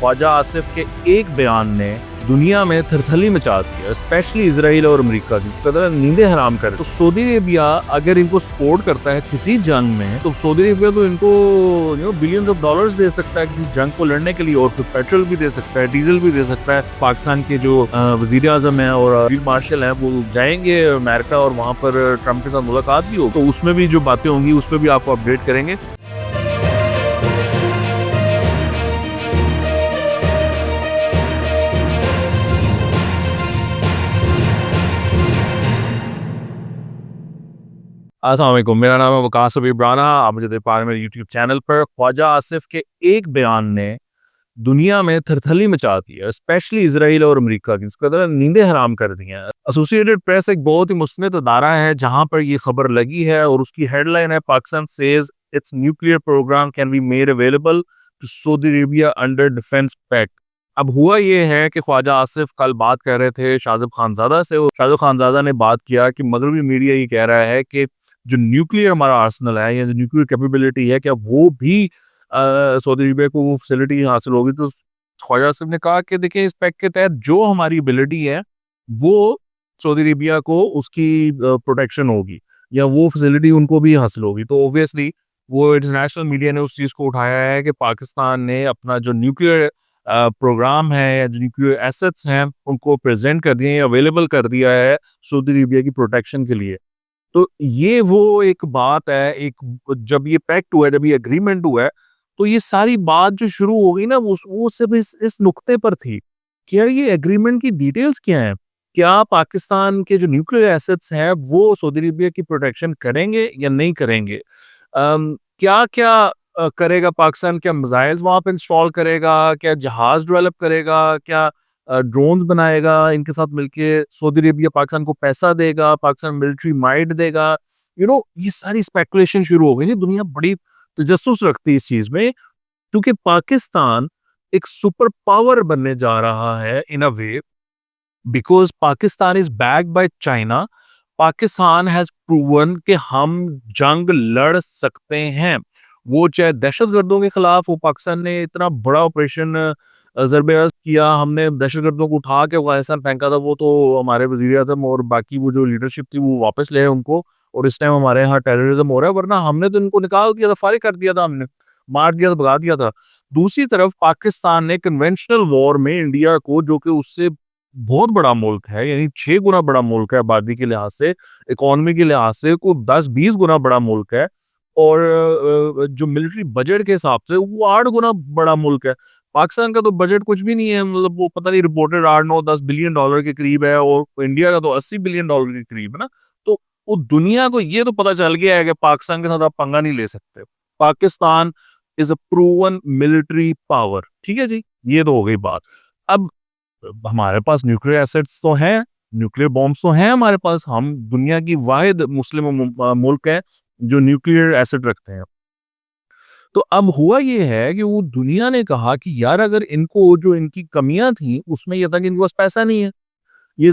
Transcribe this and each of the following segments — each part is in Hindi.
ख्वाजा आसिफ के एक बयान ने दुनिया में थरथली मचा दी है, स्पेशली इजराइल और अमेरिका की कदर नींदें हराम करे। तो सऊदी अरेबिया अगर इनको सपोर्ट करता है किसी जंग में, तो सऊदी अरेबिया तो इनको बिलियंस ऑफ डॉलर्स दे सकता है किसी जंग को लड़ने के लिए, और फिर पेट्रोल भी दे सकता है, डीजल भी दे सकता है। पाकिस्तान के जो वजीर आजम है और फील्ड मार्शल है वो जाएंगे अमेरिका और वहां पर ट्रंप के साथ मुलाकात भी हो, तो उसमें भी जो बातें होंगी उसमें भी आपको अपडेट करेंगे। अस्सलाम वालेकुम, मेरा नाम है वकास अबीब राना। आप मुझे देख पा रहे हैं मेरे यूट्यूब चैनल पर। ख्वाजा आसिफ के एक बयान ने दुनिया में थरथली मचा दी है, स्पेशली इजराइल और अमेरिका की कदर नींदें हराम कर दी हैं। एसोसिएटेड प्रेस एक बहुत ही मुस्तनद अदारा है जहां पर ये खबर लगी है और उसकी हेडलाइन है, Pakistan says its nuclear programme can be made available to Saudi Arabia under defence pact. अब हुआ ये है कि ख्वाजा आसिफ कल बात कर रहे थे शाहज़ब खानज़ादा से, और शाहज़ब खानज़ादा ने बात किया कि मगरबी मीडिया ये कह रहा है कि जो न्यूक्लियर हमारा आर्सेनल है या जो न्यूक्लियर कैपेबिलिटी है, क्या वो भी सऊदी अरेबिया को वो फैसिलिटी हासिल होगी। तो ख्वाजा आसिफ ने कहा कि देखिए, इस पैक्ट के तहत जो हमारी एबिलिटी है वो सऊदी अरेबिया को उसकी प्रोटेक्शन होगी या वो फैसिलिटी उनको भी हासिल होगी। तो ऑब्वियसली वो इंटरनेशनल मीडिया ने उस चीज़ को उठाया है कि पाकिस्तान ने अपना जो न्यूक्लियर प्रोग्राम है या जो न्यूक्लियर एसेट्स हैं उनको प्रेजेंट कर दिए, अवेलेबल कर दिया है सऊदी अरेबिया की प्रोटेक्शन के लिए। तो ये वो एक बात है, एक जब ये पैक्ट हुआ है, जब ये एग्रीमेंट हुआ है, तो ये सारी बात जो शुरू हो गई ना वो सिर्फ इस नुक्ते पर थी कि यार ये एग्रीमेंट की डिटेल्स क्या हैं। क्या पाकिस्तान के जो न्यूक्लियर एसेट्स हैं वो सऊदी अरेबिया की प्रोटेक्शन करेंगे या नहीं करेंगे। क्या क्या करेगा पाकिस्तान, क्या मिसाइल्स वहां पे इंस्टॉल करेगा, क्या जहाज डेवलप करेगा, क्या ड्रोन्स बनाएगा, इनके साथ मिलके सऊदी अरेबिया पाकिस्तान को पैसा देगा, पाकिस्तान मिलिट्री माइट देगा। ये सारी स्पेकुलेशन शुरू हो गई थी। दुनिया बड़ी तजस्सुस रखती है इस चीज में, क्योंकि पाकिस्तान एक सुपर पावर बनने जा रहा है in a way, because Pakistan is backed by China. Pakistan has proven कि हम जंग लड़ सकते हैं, वो चाहे दहशतगर्दों के खिलाफ हो। पाकिस्तान ने इतना बड़ा ऑपरेशन ज़रब-ए-अज़ब किया, हमने दहशतगर्दों को उठा के अफगानिस्तान फेंका था। वो तो हमारे वज़ीर-ए-आज़म और बाकी वो जो लीडरशिप थी वो वापस ले आए उनको, और इस टाइम हमारे यहाँ टेररिज्म हो रहा है, वरना हमने तो इनको निकाल दिया था, फारिग कर दिया था, हमने मार दिया था, भगा दिया था। दूसरी तरफ पाकिस्तान ने कन्वेंशनल वॉर में इंडिया को, जो कि उससे बहुत बड़ा मुल्क है, यानी 6 गुना बड़ा मुल्क है आबादी के लिहाज से, इकोनॉमी के लिहाज से को 10-20 गुना बड़ा मुल्क है, और जो मिलिट्री बजट के हिसाब से वो 8 गुना बड़ा मुल्क है। पाकिस्तान का तो बजट कुछ भी नहीं है, मतलब वो पता नहीं रिपोर्टेड 8-9-10 बिलियन डॉलर के करीब है, और इंडिया का तो 80 बिलियन डॉलर के करीब है ना। तो वो दुनिया को ये तो पता चल गया है कि पाकिस्तान के साथ आप पंगा नहीं ले सकते। Pakistan is a proven military power. ठीक है जी, ये तो हो गई बात। अब हमारे पास न्यूक्लियर एसेट्स तो हैं, न्यूक्लियर बॉम्ब्स तो हैं हमारे पास, हम दुनिया की वाहिद मुस्लिम मुल्क है जो न्यूक्लियर एसेट रखते हैं। तो अब हुआ ये है कि वो दुनिया ने कहा कि यार अगर इनको जो इनकी कमियां थी उसमें यह था कि इनके पास पैसा नहीं है, ये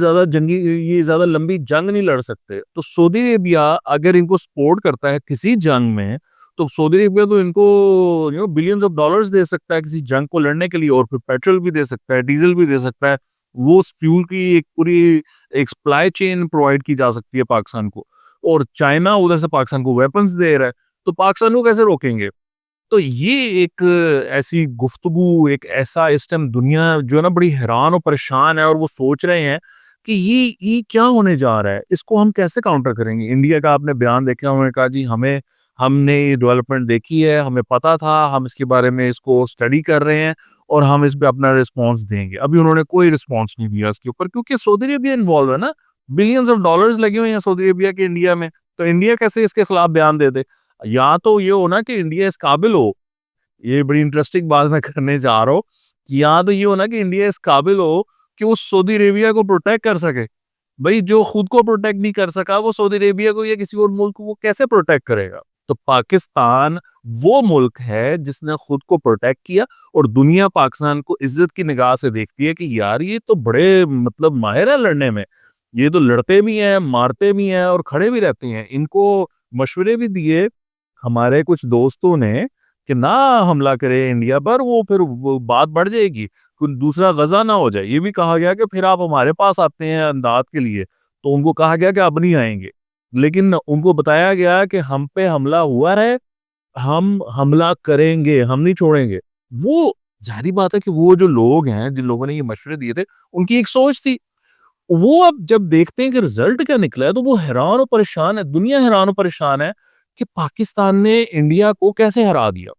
ज्यादा लंबी जंग नहीं लड़ सकते, तो सऊदी अरेबिया अगर इनको सपोर्ट करता है किसी जंग में, तो सऊदी अरेबिया तो इनको बिलियंस ऑफ डॉलर्स दे सकता है किसी जंग को लड़ने के लिए, और फिर पेट्रोल भी दे सकता है, डीजल भी दे सकता है। वो फ्यूल की एक पूरी एक सप्लाई चेन प्रोवाइड की जा सकती है पाकिस्तान को, और चाइना उधर से पाकिस्तान को वेपन्स दे रहा है, तो पाकिस्तान को कैसे रोकेंगे। तो ये एक ऐसी गुफ्तगू, एक ऐसा इस टाइम दुनिया जो है ना बड़ी हैरान और परेशान है, और वो सोच रहे हैं कि ये क्या होने जा रहा है, इसको हम कैसे काउंटर करेंगे। इंडिया का आपने बयान देखा, उन्होंने कहा जी हमने ये डेवलपमेंट देखी है, हमें पता था, हम इसके बारे में इसको स्टडी कर रहे हैं और हम इस पे अपना रिस्पॉन्स देंगे। अभी उन्होंने कोई रिस्पॉन्स नहीं दिया इसके ऊपर, क्योंकि सऊदी अरेबिया इन्वॉल्व है ना, बिलियंस ऑफ डॉलर्स लगे हुए हैं सऊदी अरेबिया के इंडिया में, तो इंडिया कैसे इसके खिलाफ बयान दे दे। या तो ये हो ना कि इंडिया इस काबिल हो, ये बड़ी इंटरेस्टिंग बात मैं करने जा रहा हूँ, कि या तो ये हो ना कि इंडिया इस काबिल हो कि वो सऊदी अरेबिया को प्रोटेक्ट कर सके। भाई जो खुद को प्रोटेक्ट नहीं कर सका, वो सऊदी अरेबिया को या किसी और मुल्क को वो कैसे प्रोटेक्ट करेगा। तो पाकिस्तान वो मुल्क है जिसने खुद को प्रोटेक्ट किया, और दुनिया पाकिस्तान को इज्जत की निगाह से देखती है कि यार ये तो बड़े मतलब माहिर है लड़ने में, ये तो लड़ते भी हैं, मारते भी हैं और खड़े भी रहते हैं। इनको मशवरे भी दिए हमारे कुछ दोस्तों ने कि ना हमला करे इंडिया पर, वो फिर वो बात बढ़ जाएगी, कोई दूसरा गजा ना हो जाए। ये भी कहा गया कि फिर आप हमारे पास आते हैं इमदाद के लिए, तो उनको कहा गया कि अब नहीं आएंगे। लेकिन उनको बताया गया कि हम पे हमला हुआ है, हम हमला करेंगे, हम नहीं छोड़ेंगे। वो ज़ाहिर-सी बात है कि वो जो लोग हैं, जिन लोगों ने ये मशवरे दिए थे, उनकी एक सोच थी। वो अब जब देखते हैं कि रिज़ल्ट क्या निकला है, तो वो हैरान और परेशान है, दुनिया हैरान और परेशान है कि पाकिस्तान ने इंडिया को कैसे हरा दिया।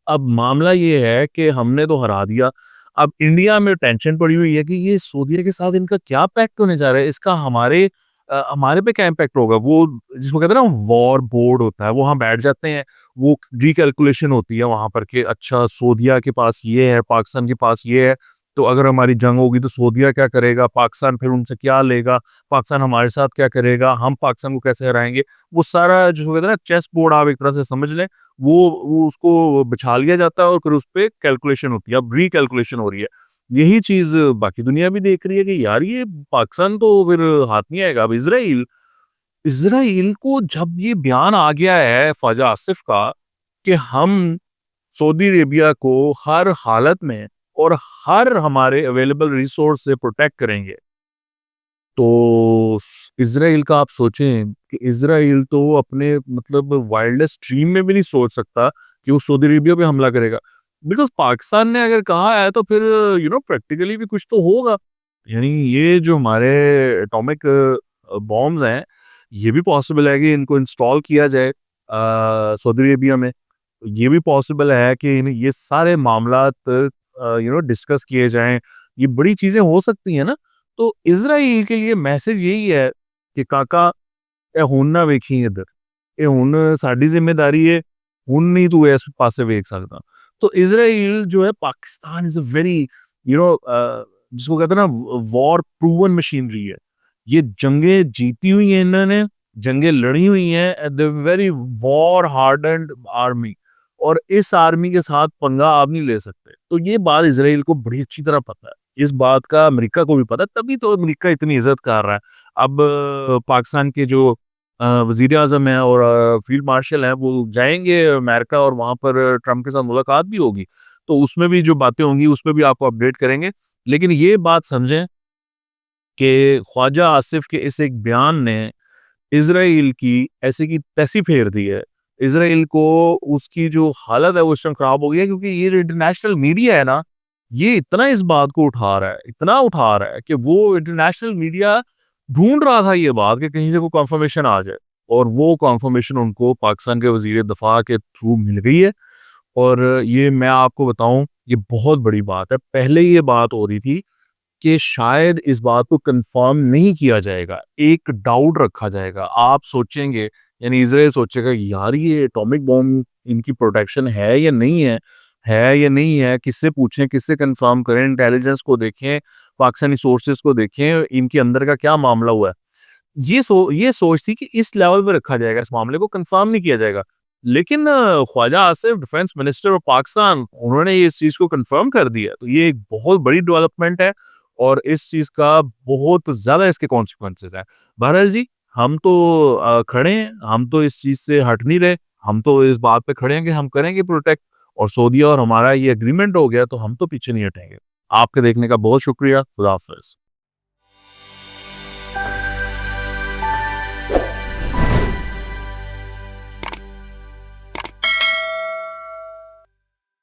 अब मामला ये है कि हमने तो हरा दिया, अब इंडिया में टेंशन पड़ी हुई है कि ये सऊदीया के साथ इनका क्या पैक्ट होने जा रहा है, इसका हमारे पे क्या इम्पैक्ट होगा? वो जिसको कहते हैं ना वॉर बोर्ड होता है, वो वहाँ बैठ जाते हैं, वो रिकैलकुलेशन होती है वहाँ पर कि अच्छा सऊदीया के पास ये है, पाकिस्तान के पास ये है, तो अगर हमारी जंग होगी तो सऊदीया क्या करेगा? पाकिस्तान फिर उनसे क्या लेगा? पाकिस्तान हमारे साथ क्या करेगा? हम पाकिस्तान को कैसे हराएँगे? वो सारा जिसको कहते हैं ना चेस बोर्ड आप एक तरह से समझ लें, वो उसको बिछा लिया जाता है और फिर उसपे कैलकुलेशन होती है। अब रीकैलकुलेशन हो रही है। यही चीज़ बाकी दुनिया भी देख रही है कि यार ये पाकिस्तान तो फिर हाथ नहीं आएगा। अब इज़राइल इज़राइल को जब ये बयान आ गया है ख्वाजा आसिफ का कि हम सऊदी अरेबिया को हर हालत में और हर हमारे अवेलेबल रिसोर्स से प्रोटेक्ट करेंगे। तो इज़राइल का आप सोचें कि इज़राइल तो अपने मतलब वाइल्डेस्ट ड्रीम में भी नहीं सोच सकता कि वो सऊदी अरेबिया पे हमला करेगा। बिकॉज़ पाकिस्तान ने अगर कहा है तो फिर प्रैक्टिकली भी कुछ तो होगा। यानी ये जो हमारे एटॉमिक बॉम्ब्स हैं, ये भी पॉसिबल है कि इनको इंस्टॉल किया जाए सऊदी अरेबिया में। ये भी पॉसिबल है कि ये सारे मामलात डिस्कस किए जाएँ। ये बड़ी चीज़ें हो सकती हैं ना। तो इज़राइल के लिए मैसेज यही है कि काका ਇਹ ਹੁਣ ਨਾ ਵੇਖੀ ਇੱਧਰ, ਇਹ ਹੁਣ ਸਾਡੀ ਜ਼ਿੰਮੇਵਾਰੀ ਹੈ, ਹੁਣ नहीं तू इस पासे वेख सकता। तो इज़राइल जो है पाकिस्तान इज़ अ वेरी जिसको कहते हैं ना वॉर प्रूवन मशीनरी है। ये जंगें जीती हुई हैं इन्होंने, जंगें लड़ी हुई हैं at the very war hardened army, और इस आर्मी के साथ पंगा आप नहीं ले सकते। तो ये बात इज़राइल को बड़ी अच्छी तरह पता है। इस बात का अमेरिका को भी पता है, तभी तो अमेरिका इतनी इज़्ज़त कर रहा है। अब पाकिस्तान के जो वज़ीर-ए-आज़म हैं और फ़ील्ड मार्शल हैं, वो जाएँगे अमेरिका और वहाँ पर ट्रंप के साथ मुलाकात भी होगी। तो उसमें भी जो बातें होंगी, उसमें भी आपको अपडेट करेंगे। लेकिन ये बात समझें कि ख्वाजा आसिफ के इस एक बयान ने इज़राइल की ऐसे की तैसी फेर दी है। इज़राइल को उसकी जो हालत है वो इस टाइम खराब हो गई है, क्योंकि ये जो इंटरनेशनल मीडिया है ना, ये इतना इस बात को उठा रहा है, इतना उठा रहा है कि वो इंटरनेशनल मीडिया ढूँढ रहा था ये बात कि कहीं से कोई कन्फर्मेशन आ जाए, और वो कन्फर्मेशन उनको पाकिस्तान के वज़ीर दफ़ा के थ्रू मिल गई है। और ये मैं आपको बताऊँ, ये बहुत बड़ी बात है। पहले ये बात हो रही थी कि शायद इस बात को कंफर्म नहीं किया जाएगा, एक डाउट रखा जाएगा। आप सोचेंगे, यानी इज़राइल सोचेगा यार ये एटॉमिक बॉम्ब इनकी प्रोटेक्शन है या नहीं है, किससे पूछें, किससे कंफर्म करें, इंटेलिजेंस को देखें, पाकिस्तानी सोर्सेज़ को देखें, इनके अंदर का क्या मामला हुआ है। ये सोच थी कि इस लेवल पे रखा जाएगा, इस मामले को कंफर्म नहीं किया जाएगा। लेकिन Khawaja Asif defence minister of Pakistan, उन्होंने ये इस चीज़ को कंफर्म कर दिया। तो ये एक बहुत बड़ी डेवलपमेंट है और इस चीज़ का बहुत ज़्यादा इसके कॉन्सिक्वेंसेस हैं। बहरहाल जी, हम तो खड़े हैं, हम तो इस चीज़ से हट नहीं रहे, हम तो इस बात पे खड़े हैं कि हम करेंगे प्रोटेक्ट, और सऊदीया और हमारा ये एग्रीमेंट हो गया तो हम तो पीछे नहीं हटेंगे। आपके देखने का बहुत शुक्रिया। खुदा हाफ़िज़।